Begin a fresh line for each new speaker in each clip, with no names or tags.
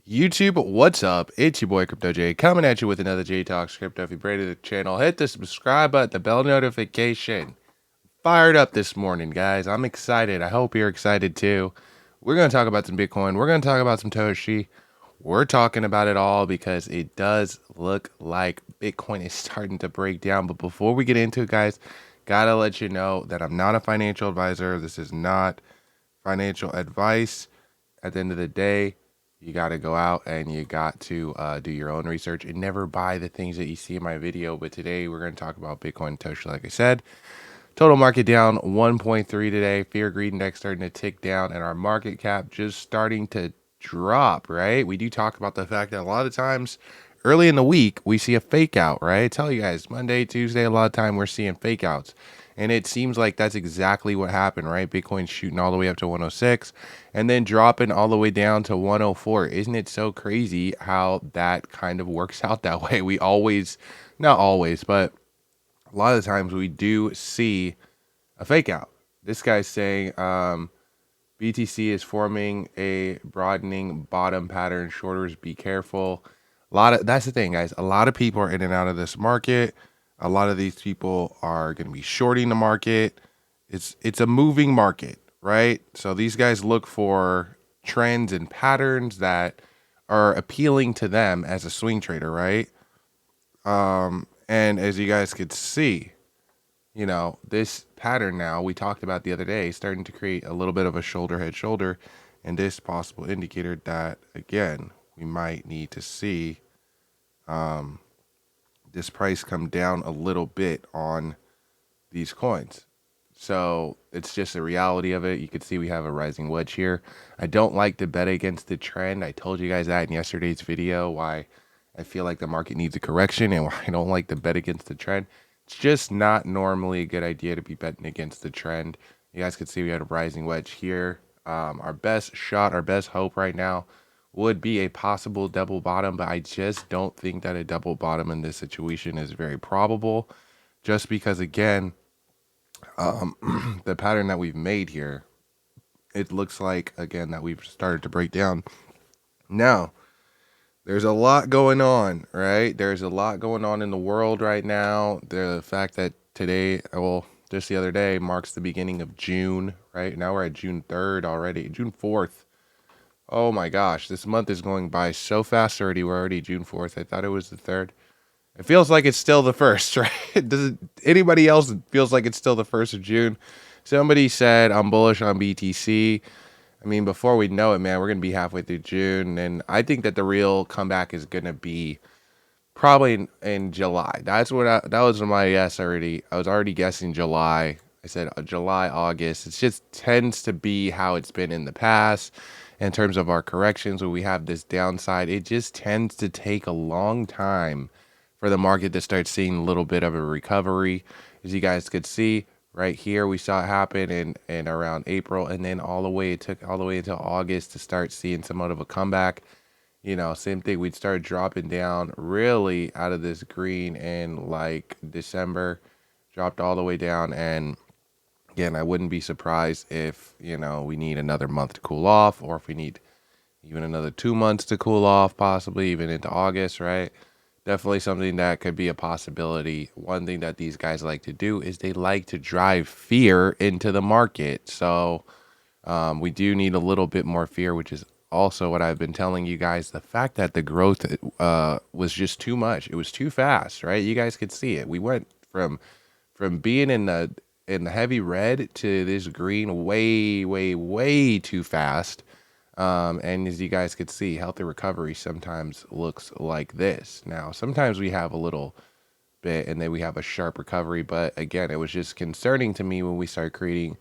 YouTube, what's up? It's your boy Crypto J coming at you with another J Talks Crypto. If you're brand new to the channel, hit the subscribe button, the bell notification. Fired up this morning, guys. I'm excited. I hope you're excited too. We're going to talk about some Bitcoin. We're going to talk about some Toshi. We're talking about it all because it does look like Bitcoin is starting to break down. But before we get into it, guys, gotta let you know that I'm not a financial advisor. This is not financial advice. At the end of the day, you got to go out and you got to do your own research and never buy the things that you see in my video. But today we're going to talk about Bitcoin and Toshi. Like I said, total market down 1.3 today. Fear greed index starting to tick down, and our market cap just starting to drop. Right? We do talk about the fact that a lot of times early in the week we see a fake out. Right? I tell you guys, Monday, Tuesday, a lot of time we're seeing fake outs. And it seems like that's exactly what happened, right? Bitcoin shooting all the way up to 106 and then dropping all the way down to 104. Isn't it so crazy how that kind of works out that way? We always, not always, but a lot of the times we do see a fake out. This guy's saying BTC is forming a broadening bottom pattern. Shorters, be careful. That's the thing, guys. A lot of people are in and out of this market. A lot of these people are going to be shorting the market. It's a moving market, right? So these guys look for trends and patterns that are appealing to them as a swing trader, right? And as you guys could see, this pattern now we talked about the other day starting to create a little bit of a shoulder head shoulder, and this possible indicator that again we might need to see this price come down a little bit on these coins. So it's just a reality of it. You can see we have a rising wedge here. I don't like to bet against the trend. I told you guys that in yesterday's video, why I feel like the market needs a correction and why I don't like to bet against the trend. It's just not normally a good idea to be betting against the trend. You guys can see we had a rising wedge here. Our best shot, our best hope right now would be a possible double bottom, but I just don't think that a double bottom in this situation is very probable, just because again, the pattern that we've made here, it looks like again that we've started to break down. Now, there's a lot going on, right? There's a lot going on in the world right now. The fact that today, well, just the other day, marks the beginning of June, right? Now we're at June 3rd already, June 4th. Oh my gosh, this month is going by so fast already. We're already June 4th. I thought it was the 3rd. It feels like it's still the 1st, right? Does it, anybody else feels like it's still the 1st of June? Somebody said I'm bullish on BTC. I mean, before we know it, man, we're going to be halfway through June. And I think that the real comeback is going to be probably in July. That was my guess already. I was already guessing July. I said July, August. It just tends to be how it's been in the past in terms of our corrections. When we have this downside, it just tends to take a long time for the market to start seeing a little bit of a recovery. As you guys could see right here, we saw it happen in around April, and then it took all the way until August to start seeing somewhat of a comeback. Same thing. We'd start dropping down really out of this green in like December, dropped all the way down. And again, I wouldn't be surprised if, we need another month to cool off, or if we need even another 2 months to cool off, possibly even into August, right? Definitely something that could be a possibility. One thing that these guys like to do is they like to drive fear into the market. So we do need a little bit more fear, which is also what I've been telling you guys. The fact that the growth was just too much. It was too fast, right? You guys could see it. We went from being in the heavy red to this green way too fast. And as you guys could see, healthy recovery sometimes looks like this. Now, sometimes we have a little bit and then we have a sharp recovery. But again, it was just concerning to me when we started creating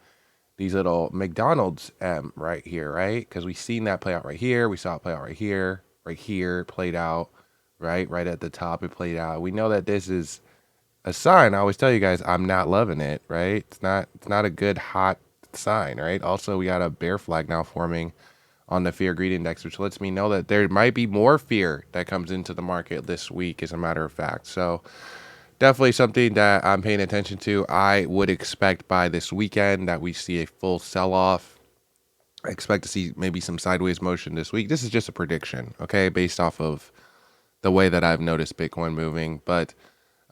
these little McDonald's right here, right? Because we seen that play out right here. We saw it play out right here, played out, right at the top. It played out. We know that this is a sign. I always tell you guys, I'm not loving it, right? It's not a good hot sign, right? Also, we got a bear flag now forming on the fear greed index, which lets me know that there might be more fear that comes into the market this week, as a matter of fact. So definitely something that I'm paying attention to. I would expect by this weekend that we see a full sell-off. I expect to see maybe some sideways motion this week. This is just a prediction, okay, based off of the way that I've noticed Bitcoin moving. But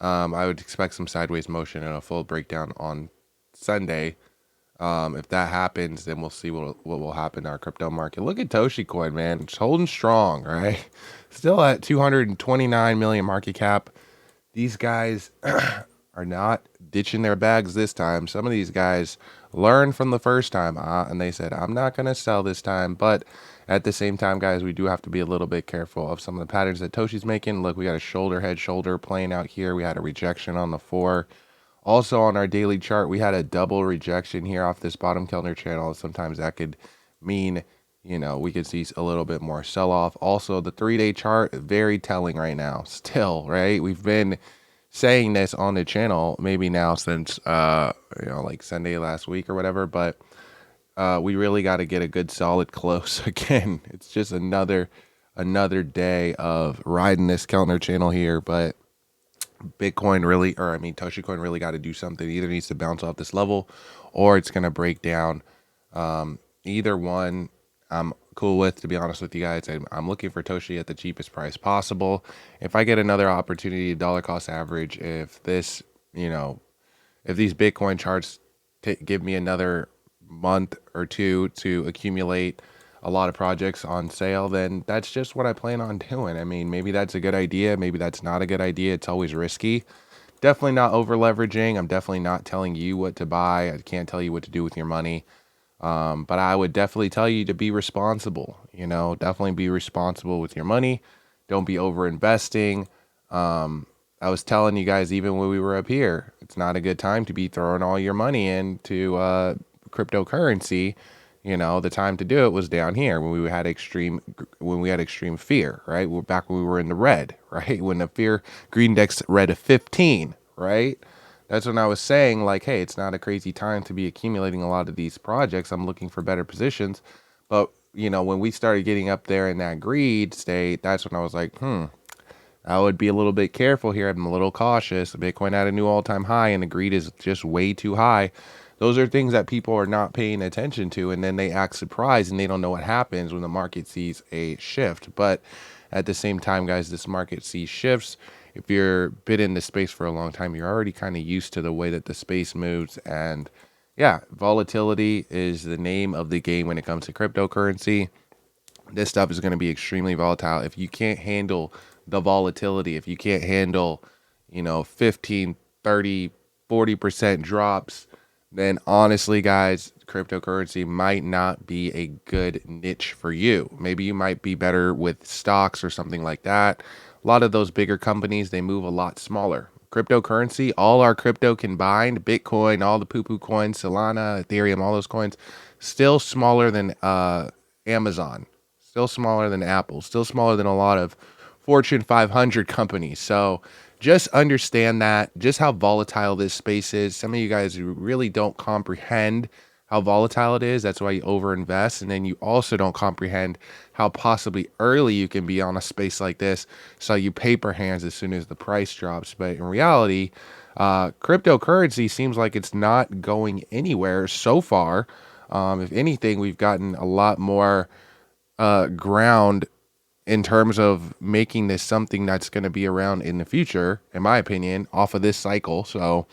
I would expect some sideways motion and a full breakdown on Sunday. If that happens, then we'll see what will happen to our crypto market. Look at Toshi Coin, man. It's holding strong, right? Still at 229 million market cap. These guys are not ditching their bags this time. Some of these guys learned from the first time, and they said, I'm not going to sell this time. But at the same time, guys, we do have to be a little bit careful of some of the patterns that Toshi's making. Look, we got a shoulder, head, shoulder playing out here. We had a rejection on the 4. Also on our daily chart, we had a double rejection here off this bottom Kellner channel. Sometimes that could mean, we could see a little bit more sell off. Also, the 3-day chart, very telling right now. Still, right? We've been saying this on the channel maybe now since, like Sunday last week or whatever. But we really got to get a good solid close again. It's just another day of riding this Kellner channel here. But Toshi Coin really got to do something. It either needs to bounce off this level or it's going to break down. Either one I'm cool with, to be honest with you guys. I'm looking for Toshi at the cheapest price possible. If I get another opportunity, dollar cost average, if this, if these Bitcoin charts give me another month or two to accumulate a lot of projects on sale, then that's just what I plan on doing. I mean, maybe that's a good idea. Maybe that's not a good idea. It's always risky. Definitely not over leveraging. I'm definitely not telling you what to buy. I can't tell you what to do with your money. But I would definitely tell you to be responsible, definitely be responsible with your money. Don't be over investing. I was telling you guys, even when we were up here, it's not a good time to be throwing all your money into cryptocurrency. The time to do it was down here when we had extreme fear, right? We're back when we were in the red, right? When the fear green index read a 15, right? That's when I was saying, like, hey, it's not a crazy time to be accumulating a lot of these projects. I'm looking for better positions. But, when we started getting up there in that greed state, that's when I was like, I would be a little bit careful here. I'm a little cautious. Bitcoin at a new all-time high and the greed is just way too high. Those are things that people are not paying attention to, and then they act surprised and they don't know what happens when the market sees a shift. But at the same time, guys, this market sees shifts. If you're been in this space for a long time, you're already kind of used to the way that the space moves. And yeah, volatility is the name of the game when it comes to cryptocurrency. This stuff is going to be extremely volatile. If you can't handle the volatility, if you can't handle, 15, 30, 40% drops, then honestly, guys, cryptocurrency might not be a good niche for you. Maybe you might be better with stocks or something like that. A lot of those bigger companies, they move a lot smaller. Cryptocurrency, all our crypto combined, Bitcoin, all the poo-poo coins, Solana, Ethereum, all those coins, still smaller than Amazon, still smaller than Apple, still smaller than a lot of Fortune 500 companies. So just understand that, just how volatile this space is. Some of you guys really don't comprehend how volatile it is. That's why you overinvest. And then you also don't comprehend how possibly early you can be on a space like this. So you paper hands as soon as the price drops. But in reality, cryptocurrency seems like it's not going anywhere so far. If anything, we've gotten a lot more ground in terms of making this something that's going to be around in the future, in my opinion, off of this cycle. So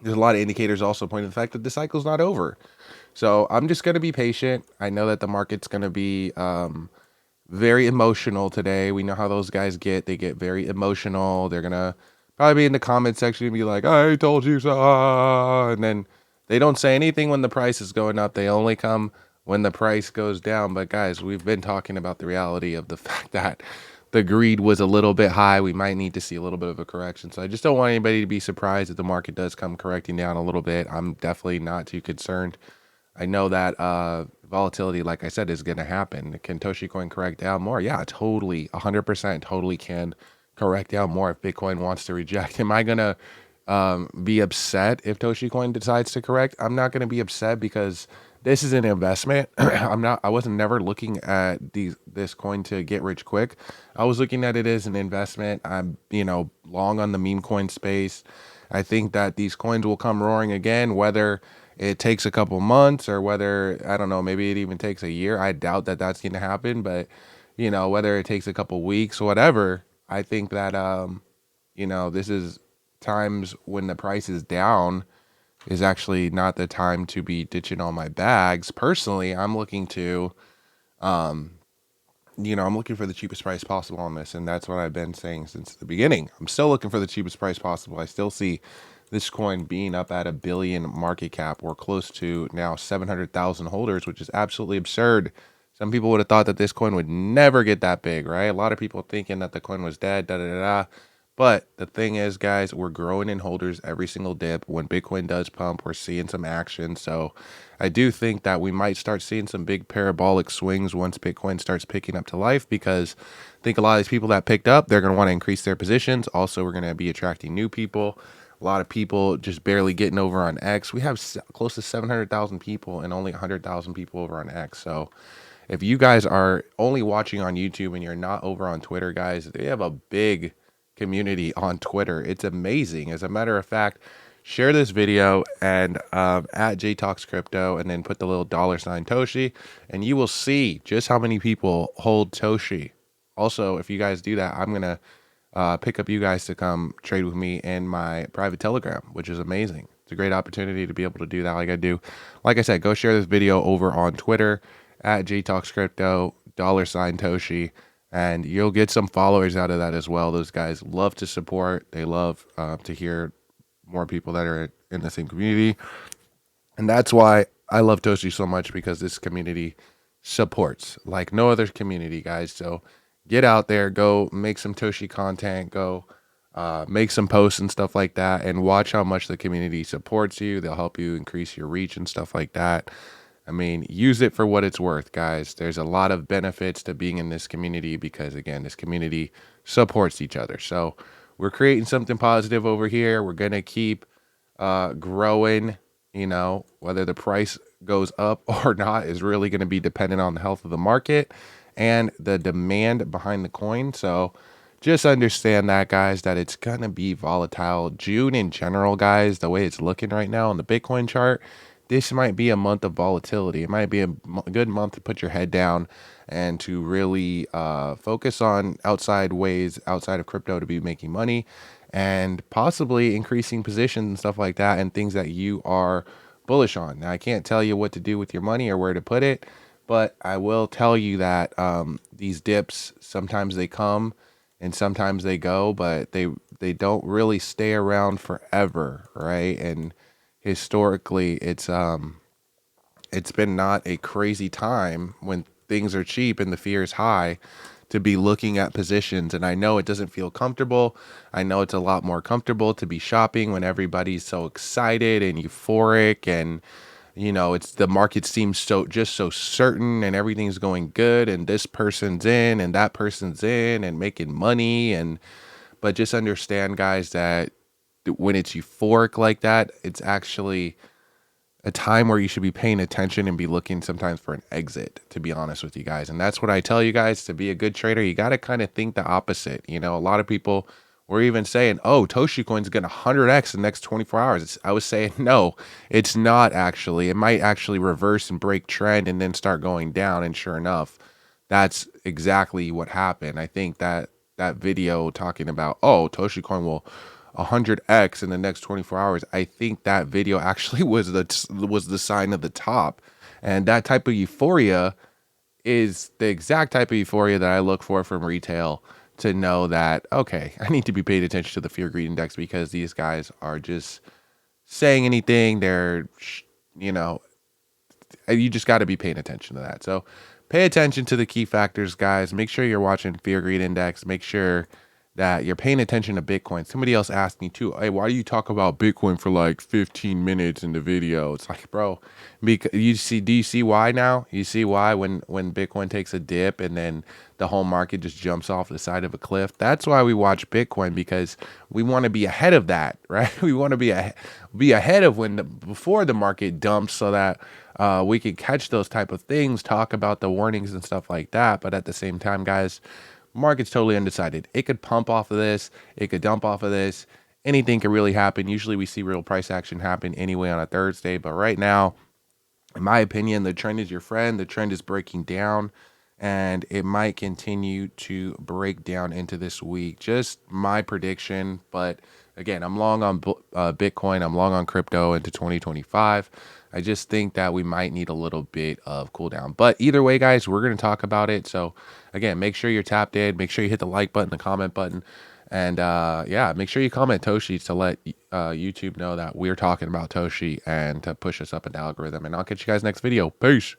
there's a lot of indicators also pointing to the fact that the cycle's not over. So I'm just going to be patient. I know that the market's going to be very emotional today. We know how those guys get. They get very emotional. They're going to probably be in the comment section and be like, I told you so. And then they don't say anything when the price is going up. They only come when the price goes down. But guys, we've been talking about the reality of the fact that the greed was a little bit high. We might need to see a little bit of a correction. So I just don't want anybody to be surprised if the market does come correcting down a little bit. I'm definitely not too concerned. I know that volatility, like I said, is going to happen. Can Toshi Coin correct down more? Yeah, totally. 100% totally can correct down more if Bitcoin wants to reject. Am I going to be upset if Toshi Coin decides to correct? I'm not going to be upset because this is an investment. I wasn't never looking at this coin to get rich quick. I was looking at it as an investment. I'm, long on the meme coin space. I think that these coins will come roaring again, whether it takes a couple months, or whether, I don't know, maybe it even takes a year. I doubt that that's going to happen, but whether it takes a couple weeks, whatever, I think that this is times when the price is down is actually not the time to be ditching all my bags. Personally, I'm looking to I'm looking for the cheapest price possible on this, and that's what I've been saying since the beginning. I'm still looking for the cheapest price possible. I still see this coin being up at 1 billion market cap. We're close to now 700,000 holders, which is absolutely absurd. Some people would have thought that this coin would never get that big, right? A lot of people thinking that the coin was dead, da da da da. But the thing is, guys, we're growing in holders every single dip. When Bitcoin does pump, we're seeing some action. So I do think that we might start seeing some big parabolic swings once Bitcoin starts picking up to life, because I think a lot of these people that picked up, they're going to want to increase their positions. Also, we're going to be attracting new people. A lot of people just barely getting over on X. We have close to 700,000 people and only 100,000 people over on X. So if you guys are only watching on YouTube and you're not over on Twitter, guys, they have a big community on Twitter. It's amazing. As a matter of fact, share this video and at JTalksCrypto, and then put the little $ Toshi, and you will see just how many people hold Toshi. Also, if you guys do that, I'm gonna pick up you guys to come trade with me in my private Telegram, which is amazing. It's a great opportunity to be able to do that like I do. Like I said, go share this video over on Twitter at JTalksCrypto, $ Toshi, and you'll get some followers out of that as well. Those guys love to support. They love to hear more people that are in the same community. And that's why I love Toshi so much, because this community supports like no other community, guys. So get out there, go make some Toshi content, go make some posts and stuff like that, and watch how much the community supports you. They'll help you increase your reach and stuff like that. I mean, use it for what it's worth, guys. There's a lot of benefits to being in this community, because, again, this community supports each other. So we're creating something positive over here. We're going to keep growing. Whether the price goes up or not is really going to be dependent on the health of the market and the demand behind the coin. So just understand that, guys, that it's going to be volatile. June in general, guys, the way it's looking right now on the Bitcoin chart, this might be a month of volatility. It might be a good month to put your head down and to really focus on outside ways outside of crypto to be making money, and possibly increasing positions and stuff like that, and things that you are bullish on. Now, I can't tell you what to do with your money or where to put it, but I will tell you that these dips, sometimes they come and sometimes they go, but they don't really stay around forever, right? And historically, it's been not a crazy time when things are cheap and the fear is high to be looking at positions. And I know it doesn't feel comfortable. I know it's a lot more comfortable to be shopping when everybody's so excited and euphoric, and it's the market seems so certain and everything's going good, and this person's in and that person's in and making money. But just understand, guys, that when it's euphoric like that, it's actually a time where you should be paying attention and be looking sometimes for an exit, to be honest with you guys. And that's what I tell you guys. To be a good trader, you got to kind of think the opposite. A lot of people were even saying, oh, Toshicoin's going to 100x in the next 24 hours. I was saying, no, it's not actually. It might actually reverse and break trend and then start going down. And sure enough, that's exactly what happened. I think that video talking about, oh, Toshicoin will 100x in the next 24 hours, I think that video actually was the sign of the top. And that type of euphoria is the exact type of euphoria that I look for from retail, to know that, okay, I need to be paying attention to the fear greed index, because these guys are just saying anything. They're, you just got to be paying attention to that. So pay attention to the key factors, guys. Make sure you're watching fear greed index. Make sure that you're paying attention to Bitcoin. Somebody else asked me too, hey, why do you talk about Bitcoin for like 15 minutes in the video? It's like, bro, because do you see why now? You see why when Bitcoin takes a dip and then the whole market just jumps off the side of a cliff? That's why we watch Bitcoin, because we want to be ahead of that, right? We want to be ahead of before the market dumps, so that we can catch those type of things, talk about the warnings and stuff like that. But at the same time, guys, market's totally undecided. It could pump off of this. It could dump off of this. anything can really happen. Usually we see real price action happen anyway on a Thursday, but right now, in my opinion, the trend is your friend. The trend is breaking down, and it might continue to break down into this week. Just my prediction. But again, I'm long on Bitcoin. I'm long on crypto into 2025. I just think that we might need a little bit of cool down. But either way, guys, we're going to talk about it. So again, make sure you're tapped in. Make sure you hit the like button, the comment button. And yeah, make sure you comment Toshi to let YouTube know that we're talking about Toshi and to push us up in the algorithm. And I'll catch you guys next video. Peace.